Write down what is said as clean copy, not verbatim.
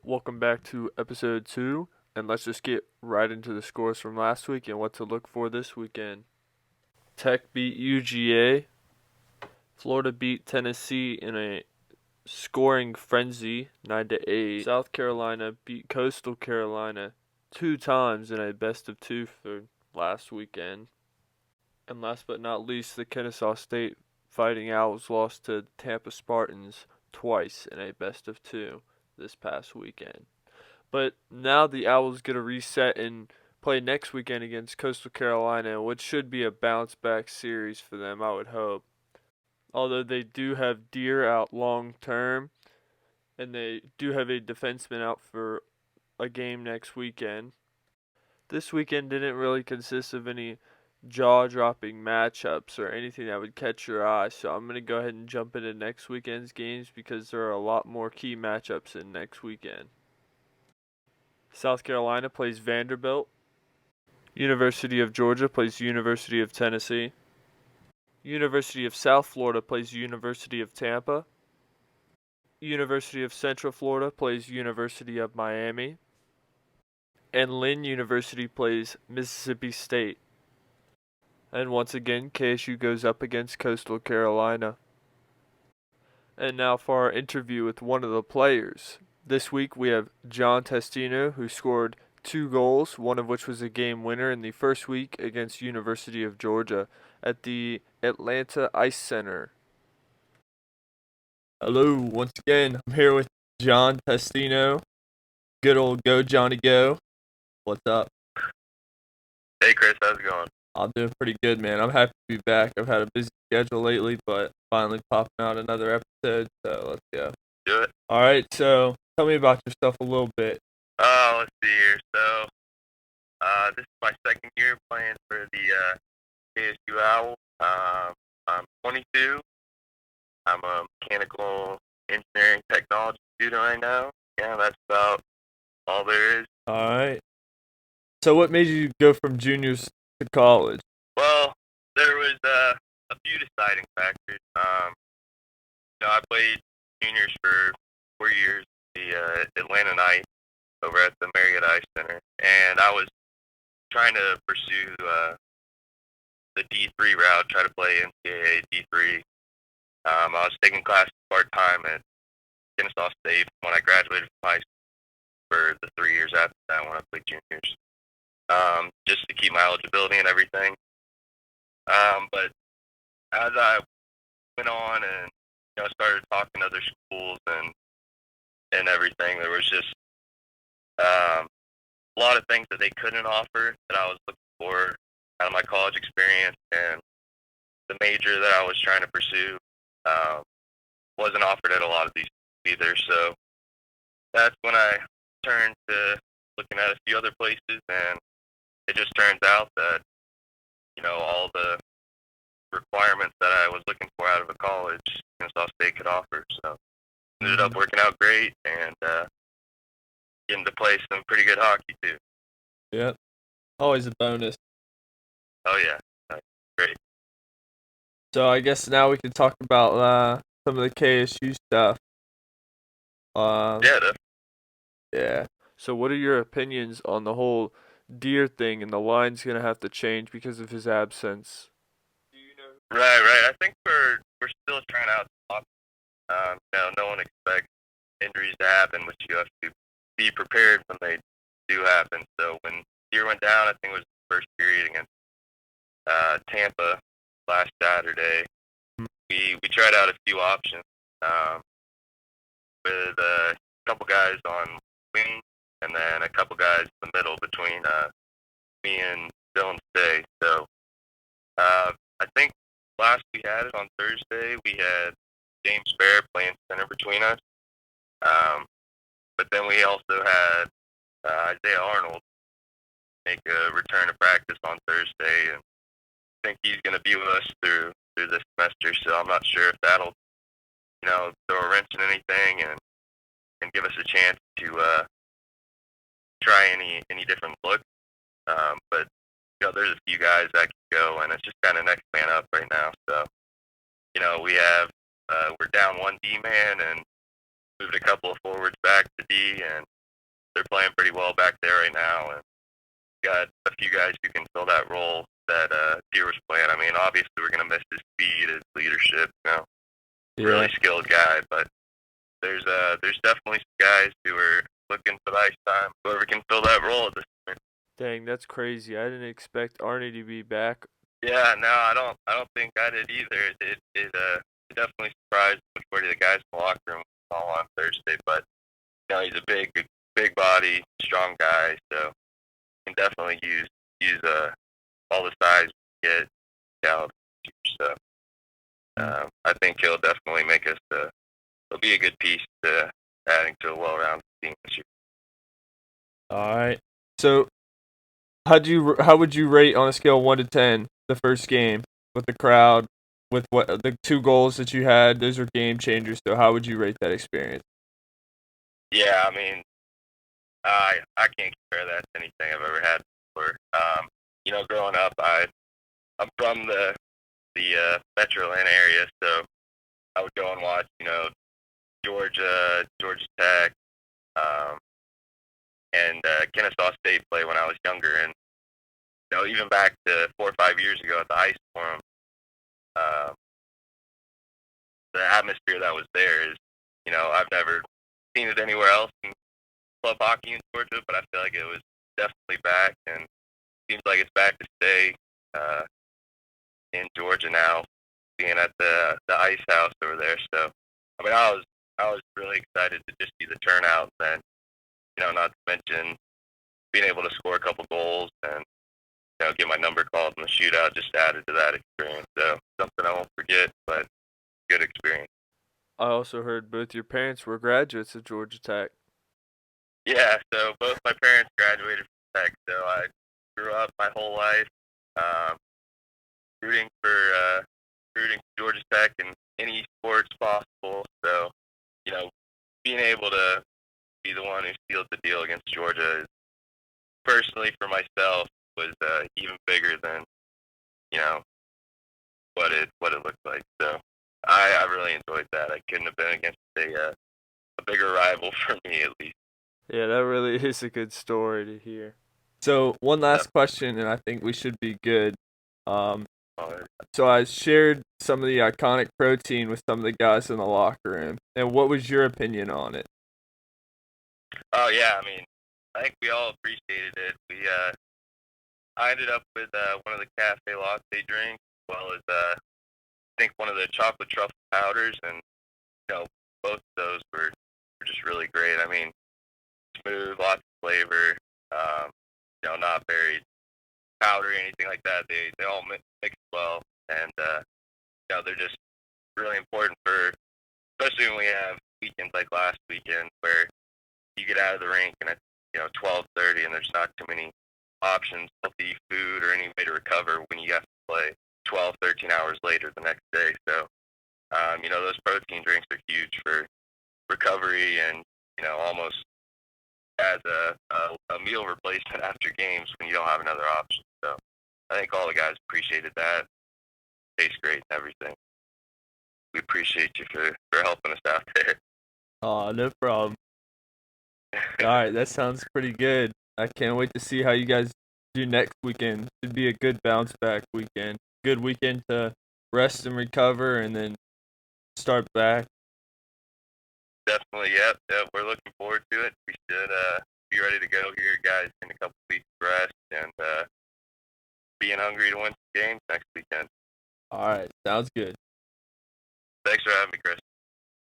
Welcome back to episode 2, and let's just get right into the scores from last week and what to look for this weekend. Tech beat UGA, Florida beat Tennessee in a scoring frenzy, 9 to 8. South Carolina beat Coastal Carolina 2 times in a best of 2 for last weekend. And last but not least, the Kennesaw State Fighting Owls lost to Tampa Spartans twice in a best of 2 this past weekend. But now the Owls get a reset and play next weekend against Coastal Carolina, which should be a bounce back series for them, I would hope. Although they do have Deer out long term, and they do have a defenseman out for a game next weekend. This weekend didn't really consist of any jaw dropping matchups or anything that would catch your eye, so I'm going to go ahead and jump into next weekend's games because there are a lot more key matchups in next weekend. South Carolina plays Vanderbilt. University of Georgia plays University of Tennessee. University of South Florida plays University of Tampa. University of Central Florida plays University of Miami. And Lynn University plays Mississippi State. And once again, KSU goes up against Coastal Carolina. And now for our interview with one of the players. This week we have John Testino, who scored 2 goals, one of which was a game winner in the first week against University of Georgia at the Atlanta Ice Center. Hello, once again, I'm here with John Testino. Good old Go Johnny Go. What's up? Hey Chris, how's it going? I'm doing pretty good, man. I'm happy to be back. I've had a busy schedule lately, but finally popping out another episode, so let's go. Do it. All right, so tell me about yourself a little bit. Let's see here. So, this is my second year playing for the KSU Owls. I'm 22. I'm a mechanical engineering technology student right now. Yeah, that's about all there is. All right. So what made you go from juniors to college? Well, there was a few deciding factors. I played juniors for 4 years, the Atlanta Knights over at the Marriott Ice Center, and I was trying to pursue the D3 route, try to play NCAA D3. I was taking classes part time at Kennesaw State when I graduated from high school for the 3 years after that when I played juniors, just to keep my eligibility and everything. But as I went on and started talking to other schools and everything, there was just a lot of things that they couldn't offer that I was looking for out of my college experience, and the major that I was trying to pursue wasn't offered at a lot of these either. So that's when I turned to looking at a few other places, and it just turns out that all the requirements that I was looking for out of a college, Kennesaw State could offer. So it ended up working out great, and getting to play some pretty good hockey too. Yep. Always a bonus. Oh yeah, great. So I guess now we can talk about some of the KSU stuff. Yeah, Yeah. So what are your opinions on the whole Deer thing and the line's gonna have to change because of his absence? right. I think we're still trying out. No one expects injuries to happen, but you have to be prepared when they do happen. So when Deer went down, I think it was the first period against Tampa last Saturday. We tried out a few options with a couple guys on wing and then a couple guys in the middle between me and Dylan Stay. So I think last we had it on Thursday, we had James Fair playing center between us. But then we also had Isaiah Arnold make a return to practice on Thursday, and I think he's going to be with us through this semester. So I'm not sure if that'll throw a wrench in anything and give us a chance to try any different look. But there's a few guys that can go, and it's just kind of next man up right now. So we have we're down one D man, and moved a couple of forwards back to D, and they're playing pretty well back there right now. And got a few guys who can fill that role that Deer was playing. I mean, obviously we're gonna miss his speed, his leadership. Really skilled guy, but there's definitely some guys who are looking for the ice time. Whoever can fill that role at this point. Dang, that's crazy. I didn't expect Arnie to be back. Yeah, no, I don't think I did either. It definitely surprised the majority of the guys in the locker room all on Thursday. But he's a big body, strong guy, so he can definitely use all the size we get out. So I think he'll definitely make us. He'll be a good piece to adding to a well-rounded team this year. All right. So, how would you rate on a scale of 1 to 10 the first game with the crowd, with what the 2 goals that you had? Those are game changers. So, how would you rate that experience? Yeah, I mean, I can't compare that to anything I've ever had before. Growing up, I'm from the Metro Atlanta area, so I would go and watch, Georgia Tech, and Kennesaw State play when I was younger, and even back to 4 or 5 years ago at the Ice Forum, the atmosphere that was there is, I've never seen it anywhere else in club hockey in Georgia, but I feel like it was definitely back, and seems like it's back to stay in Georgia now, being at the Ice House over there. So, I mean, I was really excited to just see the turnout, and not to mention being able to score a couple goals and get my number called in the shootout just added to that experience. So something I won't forget, but good experience. I also heard both your parents were graduates of Georgia Tech. Yeah, so both my parents graduated from Tech, so I grew up my whole life rooting for Georgia Tech in any sports possible. So, being able to be the one who sealed the deal against Georgia, personally for myself, was even bigger than what it looked like. So I really enjoyed that. I couldn't have been against a bigger rival for me, at least. Yeah, that really is a good story to hear. So one last question, and I think we should be good. So I shared some of the iconic protein with some of the guys in the locker room, and what was your opinion on it? Oh yeah, I mean, I think we all appreciated it. I ended up with one of the cafe latte drinks, as well as I think one of the chocolate truffle powders, and both of those were just really great. I mean, smooth, lots of flavor. Not very powdery or anything like that. They all mix well, and they're just really important for, especially when we have weekends like last weekend where you get out of the rink and it's 12:30 and there's not too many options, healthy food or any way to recover when you have to play 12, 13 hours later the next day. So those protein drinks are huge for recovery and almost as a meal replacement after games when you don't have another option. So I think all the guys appreciated that. Tastes great and everything. We appreciate you for helping us out there. Oh, no problem. All right, that sounds pretty good. I can't wait to see how you guys do next weekend. Should be a good bounce back weekend. Good weekend to rest and recover and then start back. Definitely, yep. We're looking forward to it. We should be ready to go here, guys, in a couple weeks of rest and being hungry to win some games next weekend. All right, sounds good. Thanks for having me, Chris.